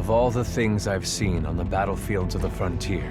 Of all the things I've seen on the battlefields of the frontier,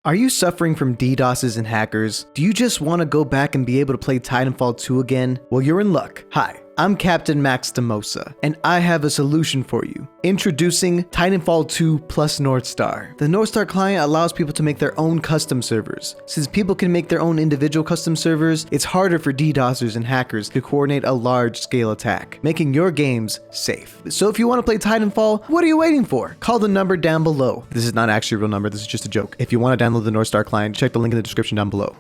Are you suffering from DDoSes and hackers? Do you just want to go back and be able to play Titanfall 2 again? Well, you're in luck. Hi, I'm Captain Max Demosa, and I have a solution for you. Introducing Titanfall 2 plus Northstar. The Northstar Client allows people to make their own custom servers. Since people can make their own individual custom servers, it's harder for DDoSers and hackers to coordinate a large-scale attack, making your games safe. So if you want to play Titanfall, what are you waiting for? Call the number down below. This is not actually a real number, this is just a joke. If you want to download the Northstar Client, check the link in the description down below.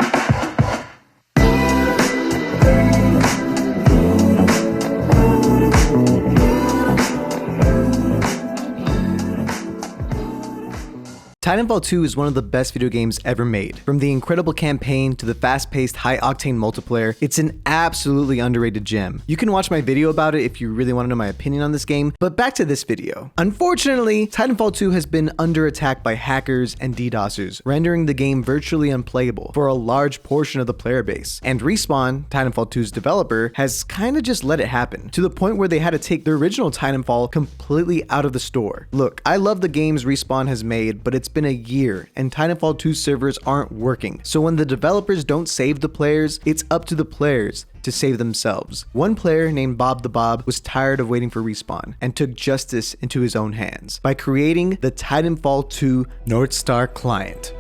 Titanfall 2 is one of the best video games ever made. From the incredible campaign to the fast-paced, high-octane multiplayer, it's an absolutely underrated gem. You can watch my video about it if you really want to know my opinion on this game, but back to this video. Unfortunately, Titanfall 2 has been under attack by hackers and DDoSers, rendering the game virtually unplayable for a large portion of the player base. And Respawn, Titanfall 2's developer, has kinda just let it happen, to the point where they had to take the original Titanfall completely out of the store. Look, I love the games Respawn has made, but it's been a year and Titanfall 2 servers aren't working. So when the developers don't save the players, it's up to the players to save themselves. One player named Bob the Bob was tired of waiting for Respawn and took justice into his own hands by creating the Titanfall 2 Northstar Client.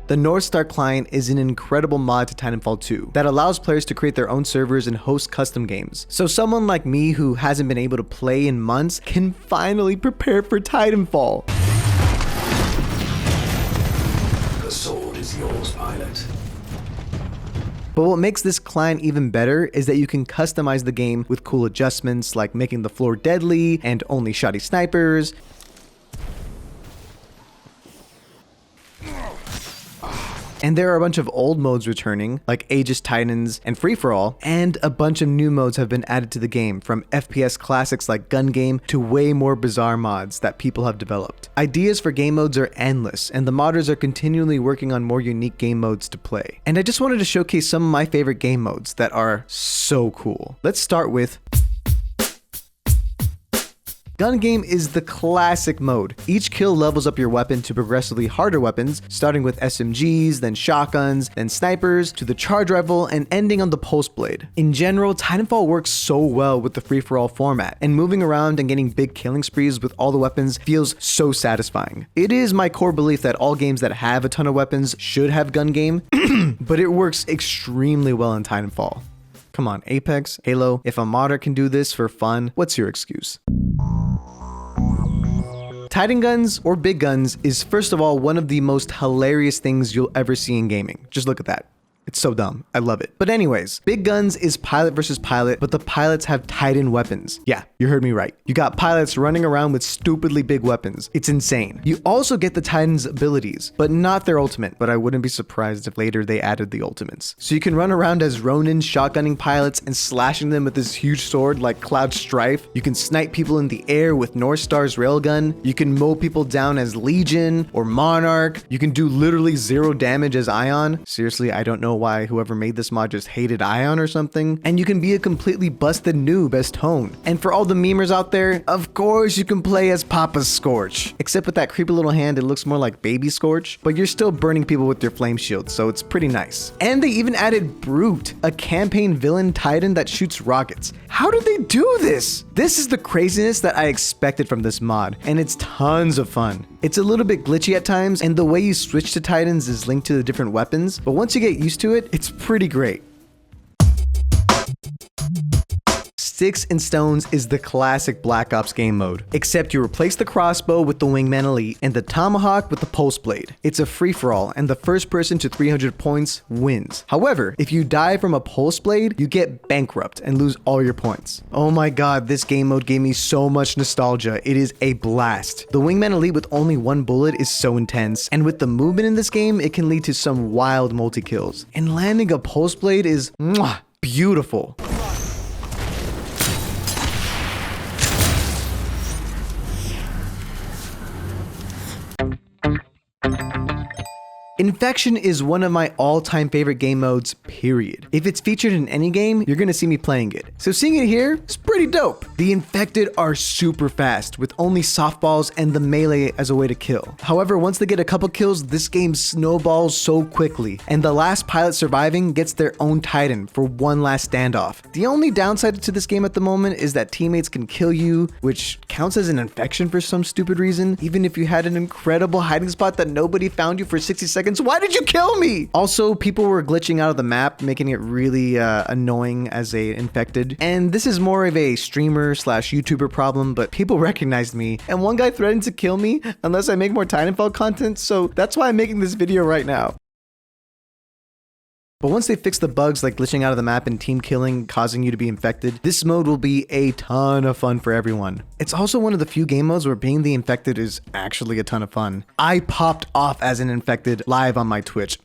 The Northstar Client is an incredible mod to Titanfall 2 that allows players to create their own servers and host custom games. So someone like me who hasn't been able to play in months can finally prepare for Titanfall. the sword is yours, pilot. But what makes this client even better is that you can customize the game with cool adjustments like making the floor deadly and only shoddy snipers. And there are a bunch of old modes returning, like Aegis Titans and Free-for-All, and a bunch of new modes have been added to the game, from FPS classics like Gun Game to way more bizarre mods that people have developed. Ideas for game modes are endless, and the modders are continually working on more unique game modes to play. And I just wanted to showcase some of my favorite game modes that are so cool. Let's start with Gun Game is the classic mode. Each kill levels up your weapon to progressively harder weapons, starting with SMGs, then shotguns, then snipers, to the charge rifle, and ending on the pulse blade. In general, Titanfall works so well with the free-for-all format, and moving around and getting big killing sprees with all the weapons feels so satisfying. It is my core belief that all games that have a ton of weapons should have Gun Game, but it works extremely well in Titanfall. Come on, Apex, Halo, if a modder can do this for fun, what's your excuse? Titan guns, or big guns, is first of all one of the most hilarious things you'll ever see in gaming. Just look at that. It's so dumb. I love it. But anyways, big guns is pilot versus pilot, but the pilots have Titan weapons. Yeah, you heard me right. You got pilots running around with stupidly big weapons. It's insane. You also get the Titans' abilities, but not their ultimate. But I wouldn't be surprised if later they added the ultimates. So you can run around as Ronin shotgunning pilots and slashing them with this huge sword like Cloud Strife. You can snipe people in the air with Northstar's railgun. You can mow people down as Legion or Monarch. You can do literally 0 damage as Ion. Seriously, I don't know why whoever made this mod just hated Ion or something. And you can be a completely busted noob as Tone. And for all the memers out there, of course you can play as Papa Scorch. Except with that creepy little hand, it looks more like Baby Scorch, but you're still burning people with your flame shield, so it's pretty nice. And they even added Brute, a campaign villain Titan that shoots rockets. How did they do this? This is the craziness that I expected from this mod, and it's tons of fun. It's a little bit glitchy at times, and the way you switch to Titans is linked to the different weapons, but once you get used to it, it's pretty great. Sticks and Stones is the classic Black Ops game mode, except you replace the crossbow with the Wingman Elite and the tomahawk with the pulse blade. It's a free-for-all, and the first person to 300 points wins. However, if you die from a pulse blade, you get bankrupt and lose all your points. Oh my god, this game mode gave me so much nostalgia. It is a blast. The Wingman Elite with only 1 bullet is so intense, and with the movement in this game, it can lead to some wild multi-kills. And landing a pulse blade is beautiful. Infection is one of my all-time favorite game modes, period. If it's featured in any game, you're gonna see me playing it. So seeing it here is pretty pretty dope. The infected are super fast, with only softballs and the melee as a way to kill. However, once they get a couple kills, this game snowballs so quickly, and the last pilot surviving gets their own Titan for one last standoff. The only downside to this game at the moment is that teammates can kill you, which counts as an infection for some stupid reason. Even if you had an incredible hiding spot that nobody found you for 60 seconds, why did you kill me? Also, people were glitching out of the map, making it really annoying as a infected. And this is more of a streamer slash YouTuber problem, but people recognized me, and one guy threatened to kill me unless I make more Titanfall content, so that's why I'm making this video right now. But once they fix the bugs like glitching out of the map and team killing, causing you to be infected, this mode will be a ton of fun for everyone. It's also one of the few game modes where being the infected is actually a ton of fun. I popped off as an infected live on my Twitch.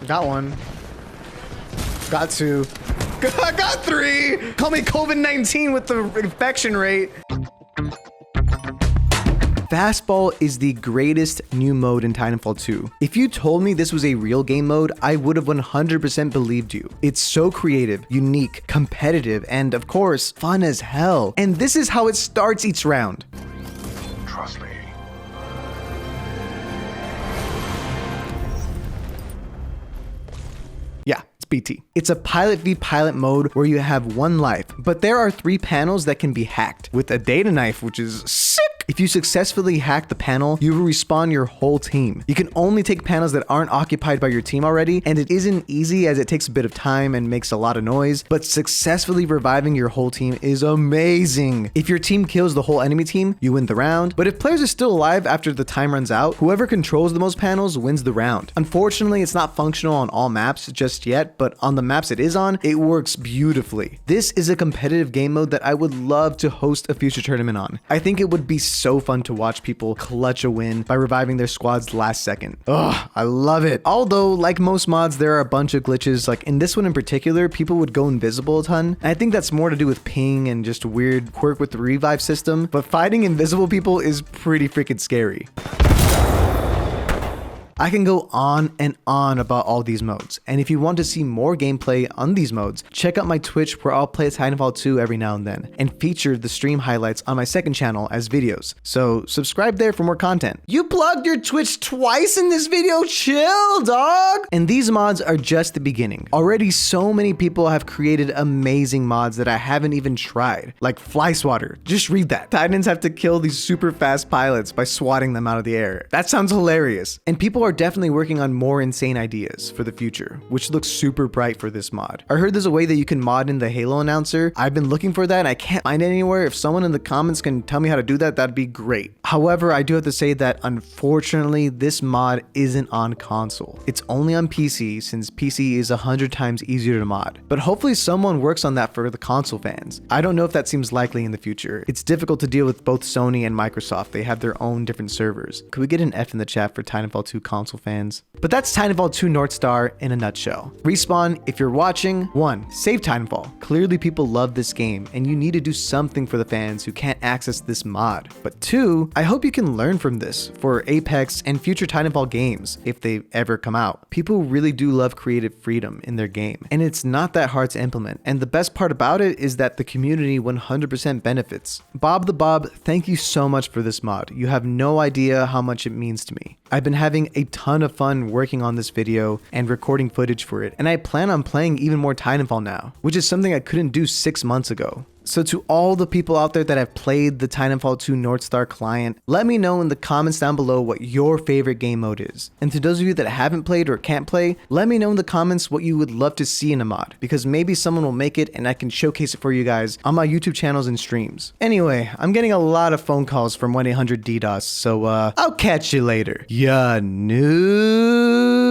Got one. Got two. Got three! Call me COVID-19 with the infection rate. Fastball is the greatest new mode in Titanfall 2. If you told me this was a real game mode, I would have 100% believed you. It's so creative, unique, competitive, and of course, fun as hell. And this is how it starts each round. Trust me. Yeah, it's BT. It's a pilot v pilot mode where you have one life, but there are 3 panels that can be hacked with a data knife, which is sick. If you successfully hack the panel, you will respawn your whole team. You can only take panels that aren't occupied by your team already, and it isn't easy as it takes a bit of time and makes a lot of noise, but successfully reviving your whole team is amazing. If your team kills the whole enemy team, you win the round, but if players are still alive after the time runs out, whoever controls the most panels wins the round. Unfortunately, it's not functional on all maps just yet, but on the maps it is on, it works beautifully. This is a competitive game mode that I would love to host a future tournament on. I think it would be so fun to watch people clutch a win by reviving their squad's last second. Ugh, I love it. Although, like most mods, there are a bunch of glitches. Like in this one in particular, people would go invisible a ton. And I think that's more to do with ping and just weird quirk with the revive system. But fighting invisible people is pretty freaking scary. I can go on and on about all these modes, and if you want to see more gameplay on these modes, check out my Twitch where I'll play Titanfall 2 every now and then, and feature the stream highlights on my second channel as videos, so subscribe there for more content. You plugged your Twitch twice in this video? Chill, dog! And these mods are just the beginning. Already so many people have created amazing mods that I haven't even tried, like Fly Swatter. Just read that. Titans have to kill these super fast pilots by swatting them out of the air. That sounds hilarious. And people are definitely working on more insane ideas for the future, which looks super bright for this mod. I heard there's a way that you can mod in the Halo announcer. I've been looking for that and I can't find it anywhere. If someone in the comments can tell me how to do that, that'd be great. However, I do have to say that unfortunately, this mod isn't on console. It's only on PC since PC is 100 times easier to mod. But hopefully someone works on that for the console fans. I don't know if that seems likely in the future. It's difficult to deal with both Sony and Microsoft. They have their own different servers. Could we get an F in the chat for Titanfall 2 console fans? But that's Titanfall 2 Northstar in a nutshell. Respawn, if you're watching, 1. Save Titanfall. Clearly people love this game and you need to do something for the fans who can't access this mod. But 2, I hope you can learn from this for Apex and future Titanfall games if they ever come out. People really do love creative freedom in their game, and it's not that hard to implement. And the best part about it is that the community 100% benefits. Bob the Bob, thank you so much for this mod. You have no idea how much it means to me. I've been having a ton of fun working on this video and recording footage for it, and I plan on playing even more Titanfall now, which is something I couldn't do 6 months ago. So to all the people out there that have played the Titanfall 2 Northstar Client, let me know in the comments down below what your favorite game mode is. And to those of you that haven't played or can't play, let me know in the comments what you would love to see in a mod, because maybe someone will make it and I can showcase it for you guys on my YouTube channels and streams. Anyway, I'm getting a lot of phone calls from 1-800-DDoS, so I'll catch you later. Ya noob.